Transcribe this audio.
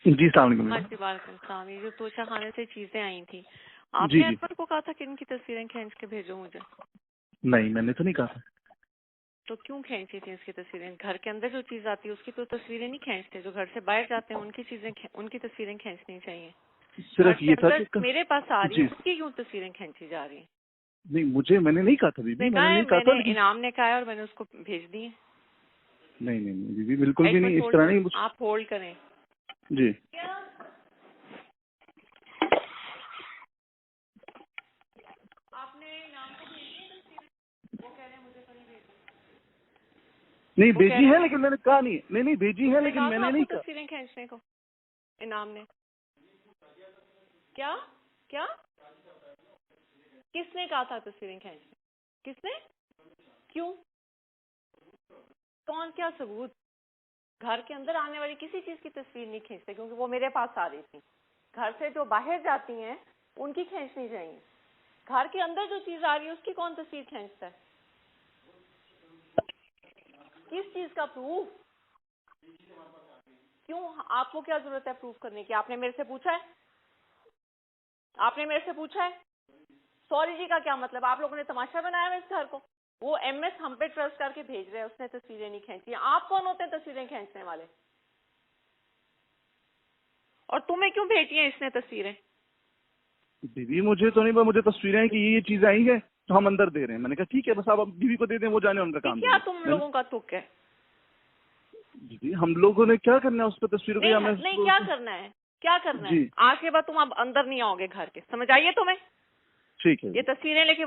जी सलाम अलैकुम। वालेकुम। ये जो तोशा खाने से चीजें आई थी, आपने अकबर को कहा था कि इनकी तस्वीरें खींच के भेजो मुझे? नहीं, मैंने तो नहीं कहा था। तो क्यों खींची थी इसकी तस्वीरें? घर के अंदर जो चीज आती है उसकी तो तस्वीरें नहीं खींचते, जो घर से बाहर जाते हैं उनकी चीजें, उनकी तस्वीरें खींचनी चाहिए। घर सिर्फ के ये था अंदर कि मेरे पास आ रही जी है, उसकी क्यों तस्वीरें खींची जा रही है? नहीं, मैंने नहीं कहा था बीबी, मैंने नहीं कहा था। मैंने इनाम ने कहा है और मैंने उसको भेज दी है। नहीं नहीं नहीं बीबी, बिल्कुल भी एक नहीं, मिनट इस तरह नहीं। आप होल्ड करें। जी आपने इनाम को भेज दी तस्वीरें? वो कह रहे हैं मुझे तो नहीं भेजी। नहीं भेजी है, लेकिन मैंने कहा नहीं। नहीं भेजी है, लेकिन मैंने नहीं कहा तस्वीरें खींचने को इनाम ने। क्या क्या किसने कहा था तस्वीरें खींचने? किसने? क्यों? कौन? क्या सबूत? घर के अंदर आने वाली किसी चीज की तस्वीर नहीं खींचते, क्योंकि वो मेरे पास आ रही थी। घर से जो बाहर जाती हैं उनकी खींचनी चाहिए। घर के अंदर जो चीज आ रही है उसकी कौन तस्वीर खींचता है? किस चीज का प्रूफ? क्यों? आपको क्या जरूरत है प्रूफ करने की? आपने मेरे से पूछा है? आपने मेरे से पूछा है? सॉरी जी का क्या मतलब? आप लोगों ने तमाशा बनाया है इस घर को। वो एमएस हम पे ट्रस्ट करके भेज रहे हैं, उसने तस्वीरें नहीं खींची। आप कौन होते हैं तस्वीरें खींचने वाले? और तुम्हें क्यों भेजी हैं इसने तस्वीरें? बीबी मुझे तो नहीं, मुझे तस्वीरें हैं कि ये चीजें आई है तो हम अंदर दे रहे हैं। मैंने कहा ठीक है, बस आप बीबी को दे दें, वो जाने उनका काम। क्या तुम लोगों का तुक है? बीबी हम लोगों ने क्या करना है उस पर तस्वीरों को? नहीं क्या करना है? क्या करना है? आज के बाद तुम अब अंदर नहीं आओगे घर के, समझ आइए तुम्हें? ठीक है। ये तस्वीरें लेके